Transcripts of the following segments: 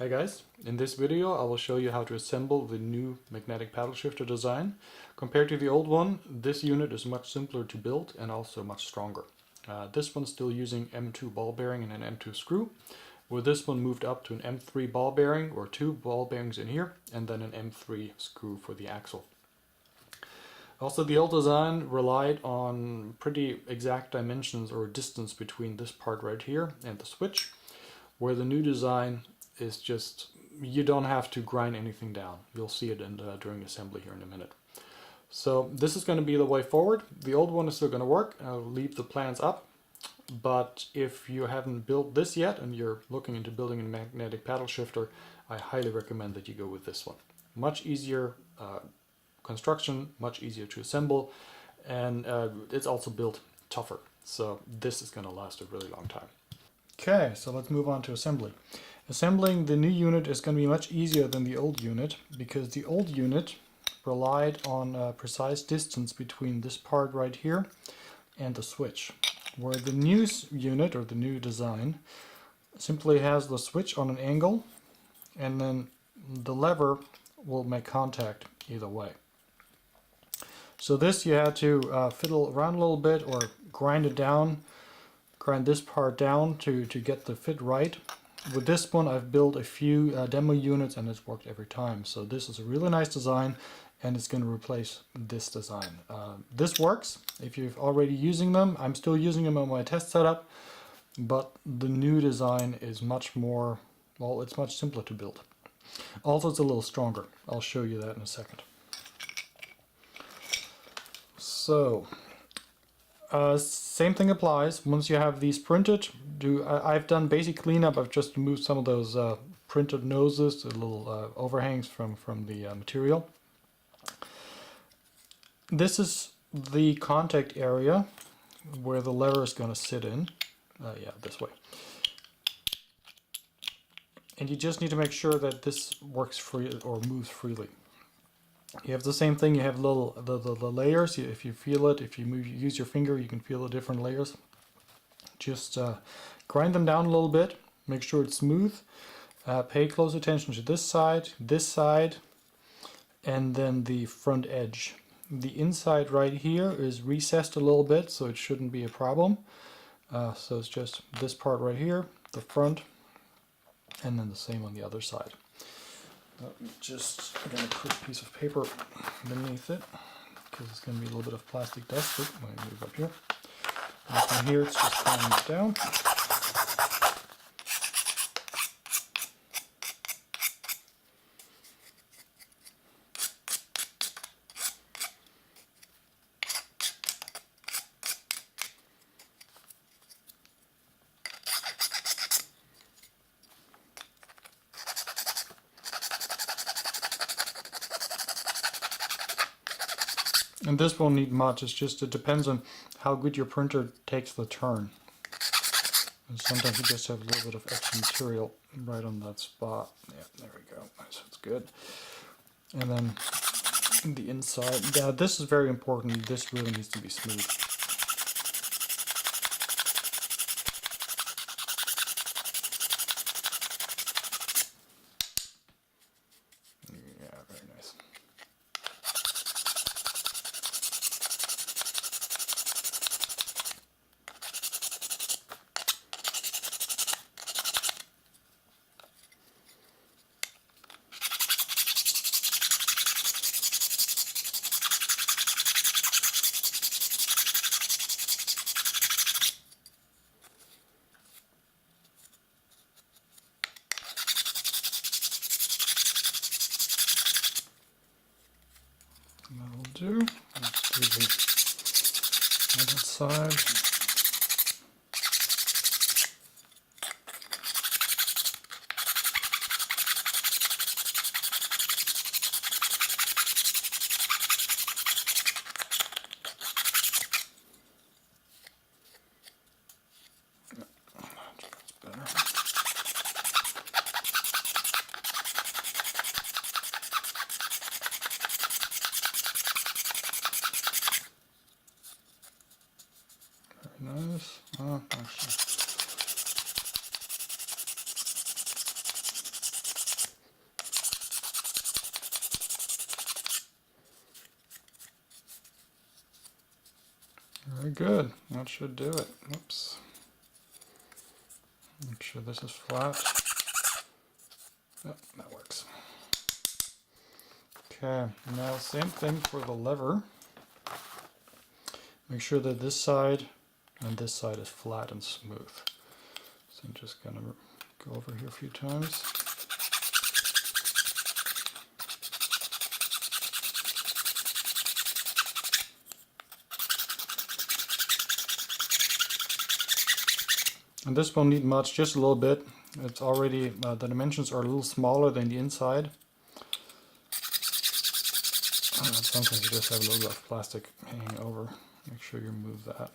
Hi guys, in this video I will show you how to assemble the new magnetic paddle shifter design. Compared to the old one, this unit is much simpler to build and also much stronger. This one's still using M2 ball bearing and an M2 screw, with this one moved up to an M3 ball bearing or 2 ball bearings in here and then an M3 screw for the axle. Also, the old design relied on pretty exact dimensions or distance between this part right here and the switch, where the new design is just, you don't have to grind anything down. You'll see it during assembly here in a minute. So this is going to be the way forward. The old one is still going to work. I'll leave the plans up. But if you haven't built this yet and you're looking into building a magnetic paddle shifter, I highly recommend that you go with this one. Much easier construction, much easier to assemble, and it's also built tougher. So this is going to last a really long time. Okay, so let's move on to assembly. Assembling the new unit is going to be much easier than the old unit, because the old unit relied on a precise distance between this part right here and the switch, where the new unit, or the new design, simply has the switch on an angle, and then the lever will make contact either way. So this you had to fiddle around a little bit or grind it down, grind this part down to get the fit right. With this one I've built a few demo units and it's worked every time. So this is a really nice design and it's going to replace this design. This works if you're already using them. I'm still using them on my test setup, but the new design is much more, well, it's much simpler to build. Also, it's a little stronger. I'll show you that in a second. So, same thing applies. Once you have these printed, I've done basic cleanup. I've just removed some of those printed noses, the little overhangs from the material. This is the contact area where the lever is going to sit in. Yeah, this way. And you just need to make sure that this works free or moves freely. You have the same thing. You have the layers. If you feel it, if you use your finger, you can feel the different layers. Just grind them down a little bit. Make sure it's smooth. Pay close attention to this side, and then the front edge. The inside right here is recessed a little bit, so it shouldn't be a problem. So it's just this part right here, the front, and then the same on the other side. I'm going to put a piece of paper beneath it because it's going to be a little bit of plastic dust. Let me move up here. And from here it's just sliding it down. And this won't need much, it depends on how good your printer takes the turn. And sometimes you just have a little bit of extra material right on that spot. Yeah, there we go. So it's good. And then the inside. Yeah, this is very important. This really needs to be smooth. Yeah, very nice. That'll do. Let's do the other side. That's better. Nice. Oh, actually. Very good. That should do it. Oops. Make sure this is flat. Yep, that works. Okay, now same thing for the lever. Make sure that this side and this side is flat and smooth. So I'm just going to go over here a few times. And this won't need much, just a little bit. It's already, the dimensions are a little smaller than the inside. Sometimes you just have a little bit of plastic hanging over. Make sure you remove that.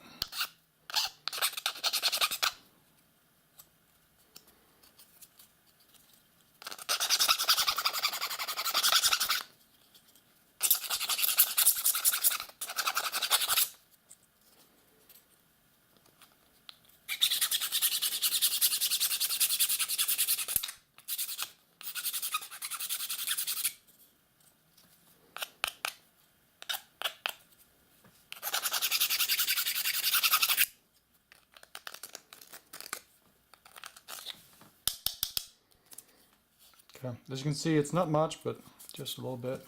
Okay, as you can see, it's not much, but just a little bit.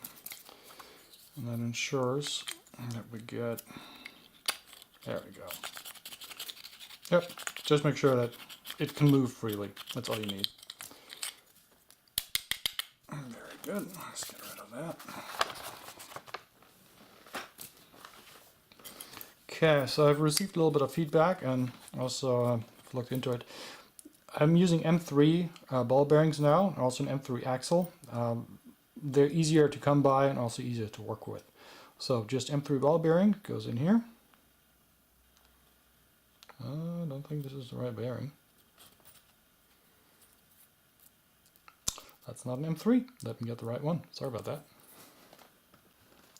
And that ensures that we get, there we go. Yep, just make sure that it can move freely. That's all you need. Very good, let's get rid of that. Okay, so I've received a little bit of feedback and also looked into it. I'm using M3 ball bearings now, and also an M3 axle. They're easier to come by and also easier to work with. So just M3 ball bearing goes in here. I don't think this is the right bearing. That's not an M3. Let me get the right one. Sorry about that.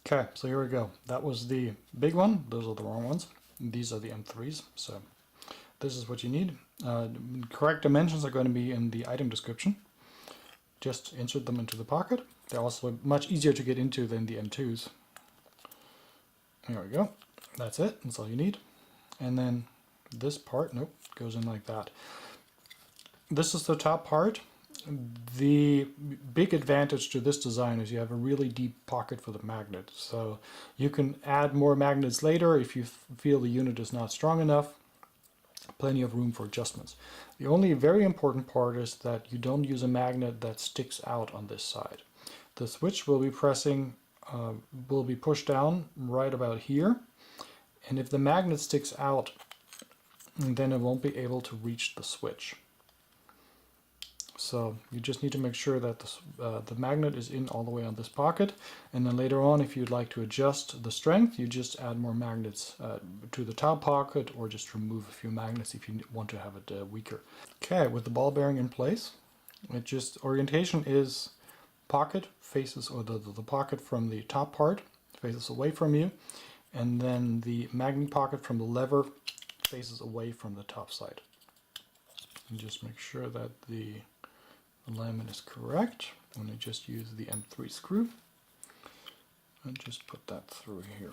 Okay, so here we go. That was the big one. Those are the wrong ones. These are the M3s. So this is what you need. Correct dimensions are going to be in the item description. Just insert them into the pocket. They're also much easier to get into than the M2s. There we go. That's it. That's all you need. And then this part, nope, goes in like that. This is the top part. The big advantage to this design is you have a really deep pocket for the magnet. So you can add more magnets later if you feel the unit is not strong enough. Plenty of room for adjustments. The only very important part is that you don't use a magnet that sticks out on this side. The switch will be will be pushed down right about here, and if the magnet sticks out, then it won't be able to reach the switch. So you just need to make sure that the magnet is in all the way on this pocket, and then later on, if you'd like to adjust the strength, you just add more magnets to the top pocket, or just remove a few magnets if you want to have it weaker. Okay, with the ball bearing in place, orientation is pocket faces, or the pocket from the top part faces away from you, and then the magnet pocket from the lever faces away from the top side. And just make sure that the alignment is correct. And I just use the M3 screw and just put that through here.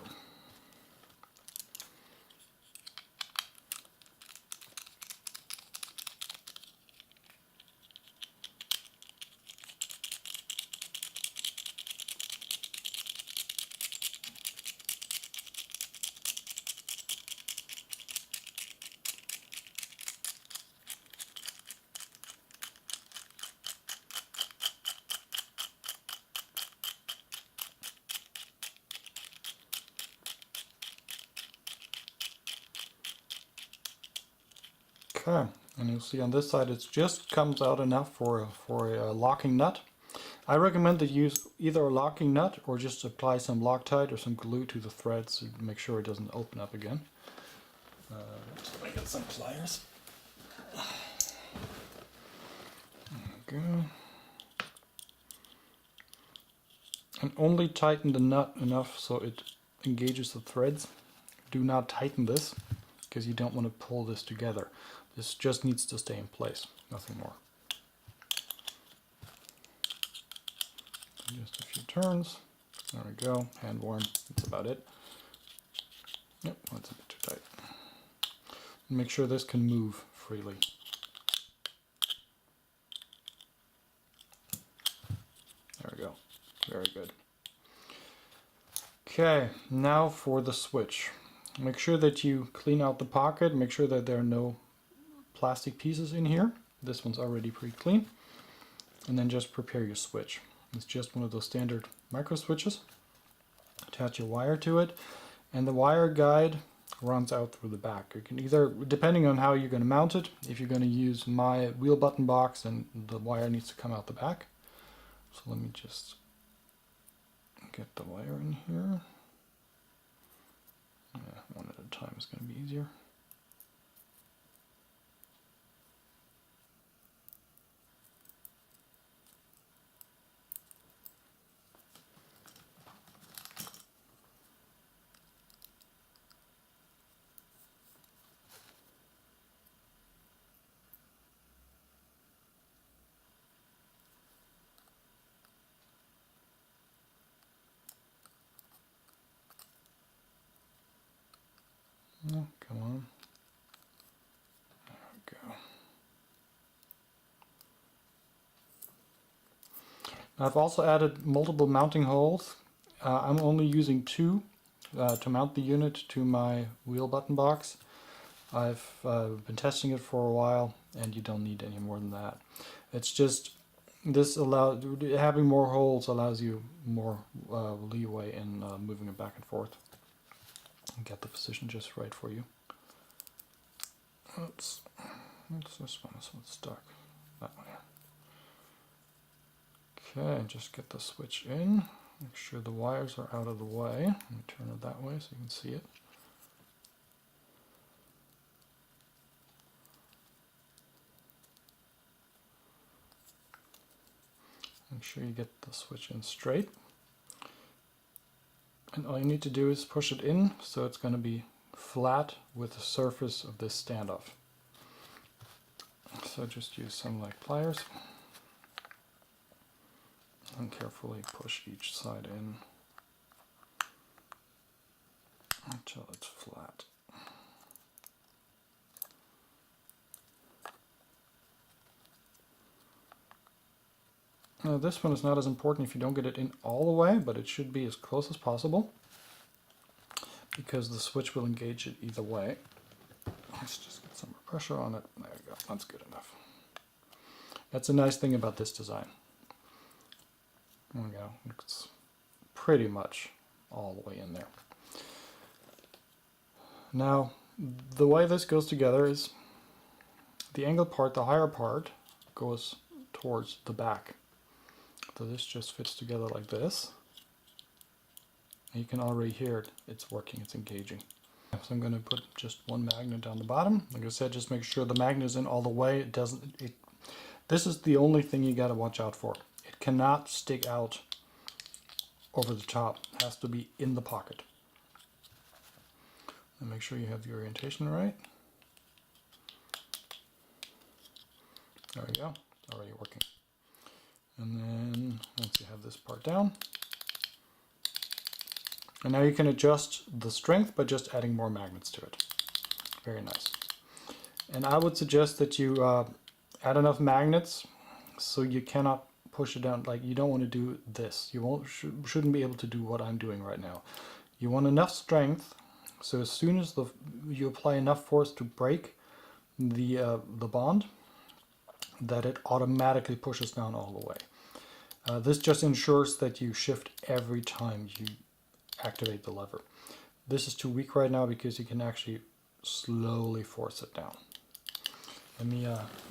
Okay, and you'll see on this side it just comes out enough for a locking nut. I recommend that you use either a locking nut or just apply some Loctite or some glue to the threads to make sure it doesn't open up again. So I get some pliers. There we go. And only tighten the nut enough so it engages the threads. Do not tighten this, because you don't want to pull this together. This just needs to stay in place, nothing more. Just a few turns. There we go, hand warm, that's about it. Yep, that's a bit too tight. Make sure this can move freely. There we go. Very good. Okay, now for the switch. Make sure that you clean out the pocket. Make sure that there are no plastic pieces in here. This one's already pretty clean. And then just prepare your switch. It's just one of those standard micro switches. Attach your wire to it, and the wire guide runs out through the back. You can either, depending on how you're going to mount it, if you're going to use my wheel button box, then the wire needs to come out the back. So let me just get the wire in here. Yeah, one at a time is going to be easier. Oh, come on. There we go. Now I've also added multiple mounting holes. I'm only using 2 to mount the unit to my wheel button box. I've been testing it for a while, and you don't need any more than that. It's just having more holes allows you more leeway in moving it back and forth and get the position just right for you. Oops, what's this one? This one's stuck. That one here. Okay, just get the switch in. Make sure the wires are out of the way. Let me turn it that way so you can see it. Make sure you get the switch in straight. And all you need to do is push it in so it's going to be flat with the surface of this standoff. So just use some like pliers and carefully push each side in until it's flat. Now this one is not as important if you don't get it in all the way, but it should be as close as possible because the switch will engage it either way. Let's just get some more pressure on it. There we go. That's good enough. That's a nice thing about this design. There we go. It's pretty much all the way in there. Now, the way this goes together is the angled part, the higher part, goes towards the back. So this just fits together like this. And you can already hear it. It's working. It's engaging. So I'm going to put just one magnet down the bottom. Like I said, just make sure the magnet is in all the way. This is the only thing you got to watch out for. It cannot stick out over the top. It has to be in the pocket. And make sure you have the orientation right. There we go. It's already working. And then once you have this part down, and now you can adjust the strength by just adding more magnets to it. Very nice. And I would suggest that you add enough magnets so you cannot push it down. Like, you don't want to do this. You shouldn't be able to do what I'm doing right now. You want enough strength so as soon as you apply enough force to break the bond, that it automatically pushes down all the way. This just ensures that you shift every time you activate the lever. This is too weak right now because you can actually slowly force it down. Let me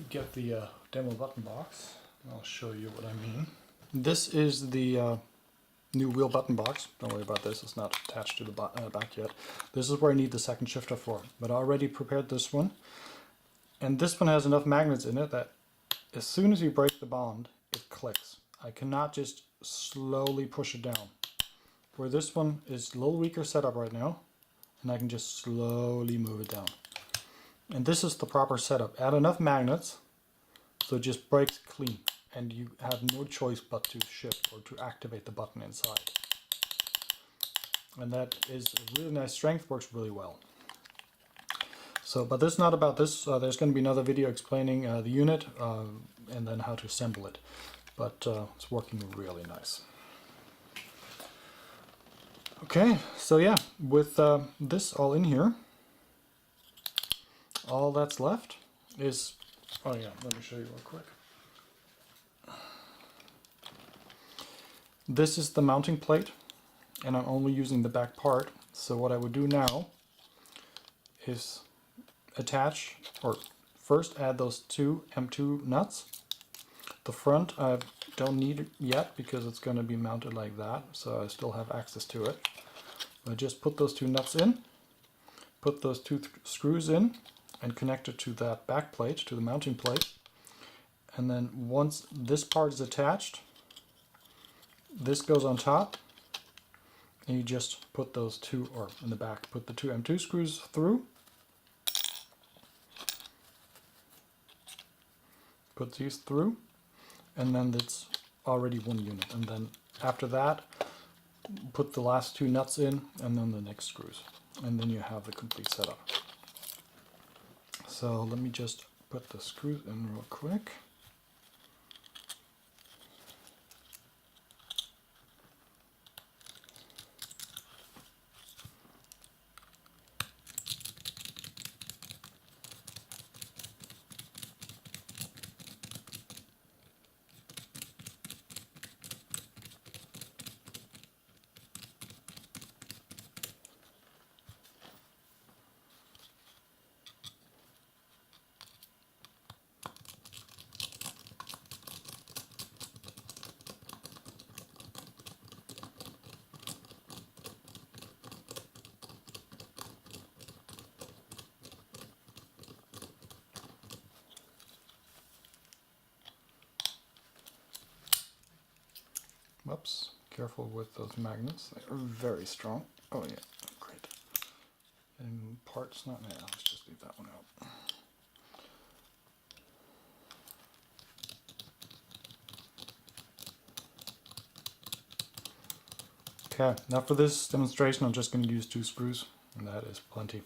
get the demo button box. I'll show you what I mean. This is the new wheel button box. Don't worry about this, it's not attached to the back yet. This is where I need the second shifter for, but I already prepared this one. And this one has enough magnets in it that as soon as you break the bond, it clicks. I cannot just slowly push it down. Where this one is a little weaker setup right now, and I can just slowly move it down. And this is the proper setup. Add enough magnets so it just breaks clean, and you have no choice but to shift or to activate the button inside. And that is a really nice strength, works really well. So, but this is not about this. There's going to be another video explaining the unit and then how to assemble it. But it's working really nice. Okay, so yeah, with this all in here, all that's left is, oh yeah, let me show you real quick. This is the mounting plate, and I'm only using the back part. So what I would do now is attach, or first add those two M2 nuts. The front I don't need it yet because it's going to be mounted like that, so I still have access to it. I just put those two nuts in, put those two screws in, and connect it to that back plate, to the mounting plate. And then once this part is attached, this goes on top, and you just put those two, or in the back, put the two M2 screws through, put these through, and then it's already one unit. And then after that, put the last two nuts in, and then the next screws. And then you have the complete setup. So let me just put the screws in real quick. Whoops, careful with those magnets, they are very strong. Oh yeah, great. And parts, not now, let's just leave that one out. Okay, now for this demonstration I'm just going to use two screws, and that is plenty.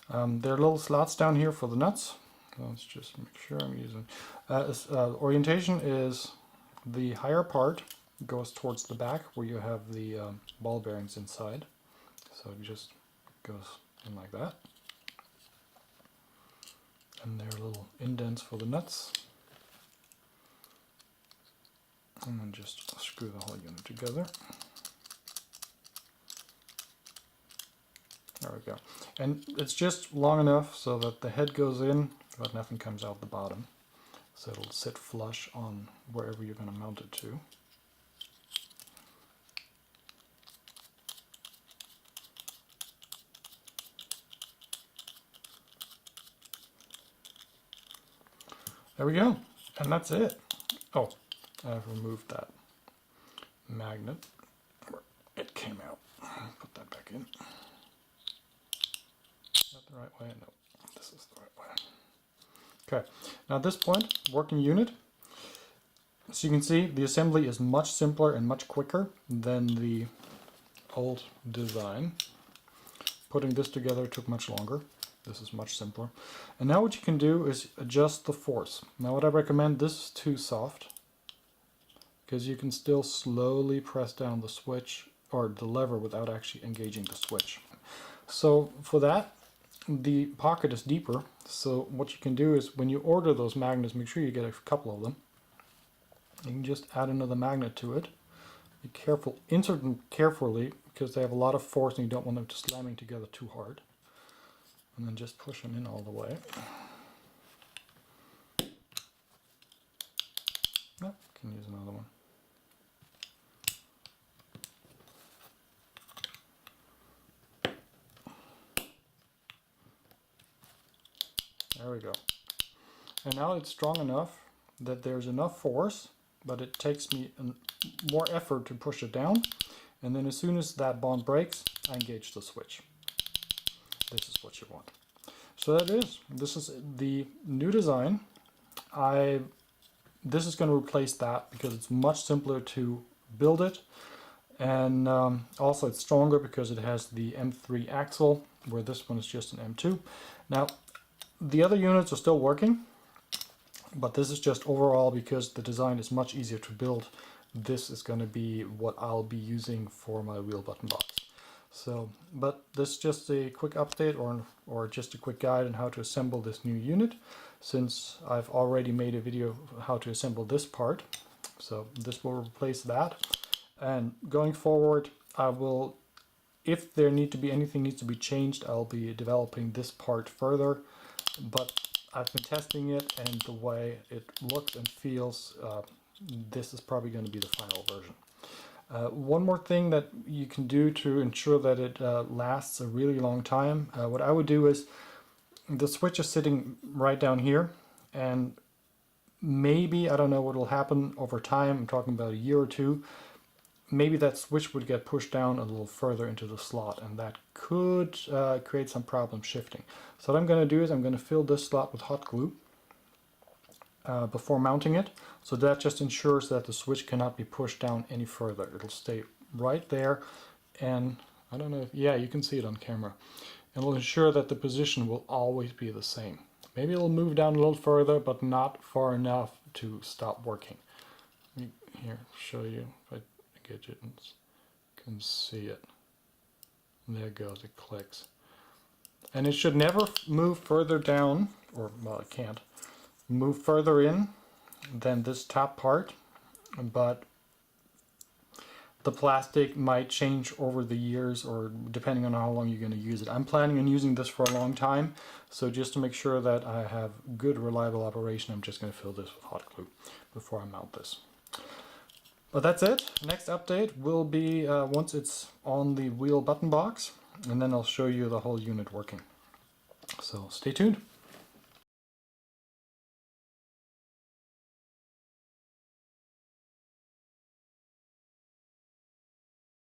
There are little slots down here for the nuts. Let's just make sure I'm using... orientation is the higher part goes towards the back where you have the ball bearings inside. So it just goes in like that. And there are little indents for the nuts. And then just screw the whole unit together. There we go. And it's just long enough so that the head goes in, but nothing comes out the bottom. So it'll sit flush on wherever you're going to mount it to. There we go. And that's it. Oh, I've removed that magnet. It came out. Put that back in. Is that the right way? No, this is the right way. Okay, now at this point, working unit. So you can see the assembly is much simpler and much quicker than the old design. Putting this together took much longer. This is much simpler. And now what you can do is adjust the force. Now what I recommend, this is too soft, because you can still slowly press down the switch or the lever without actually engaging the switch. So for that, the pocket is deeper. So what you can do is when you order those magnets, make sure you get a couple of them. You can just add another magnet to it. Be careful, insert them carefully because they have a lot of force and you don't want them to slamming together too hard. And then just push them in all the way. Oh, can use another one. There we go. And now it's strong enough that there's enough force, but it takes me more effort to push it down. And then as soon as that bond breaks, I engage the switch. This is what you want. So that is. This is the new design. This is going to replace that because it's much simpler to build it. And also it's stronger because it has the M3 axle where this one is just an M2. Now, the other units are still working, but this is just overall because the design is much easier to build. This is going to be what I'll be using for my wheel button box. So, but this is just a quick update or just a quick guide on how to assemble this new unit, since I've already made a video how to assemble this part. So this will replace that. And going forward, I will, if there anything needs to be changed, I'll be developing this part further. But I've been testing it, and the way it looks and feels, this is probably going to be the final version. One more thing that you can do to ensure that it lasts a really long time, what I would do is, the switch is sitting right down here, and maybe, I don't know what will happen over time, I'm talking about a year or two, maybe that switch would get pushed down a little further into the slot, and that could create some problem shifting. So what I'm going to do is I'm going to fill this slot with hot glue before mounting it. So that just ensures that the switch cannot be pushed down any further. It'll stay right there, and I don't know if, yeah, you can see it on camera. It'll ensure that the position will always be the same. Maybe it'll move down a little further, but not far enough to stop working. Let me here show you if I get it, you can see it. And there it goes, it clicks. And it should never move further down, or well, it can't move further in than this top part, but the plastic might change over the years, or depending on how long you're going to use it. I'm planning on using this for a long time, so just to make sure that I have good reliable operation, I'm just going to fill this with hot glue before I mount this. But that's it. Next update will be once it's on the wheel button box, and then I'll show you the whole unit working. So stay tuned.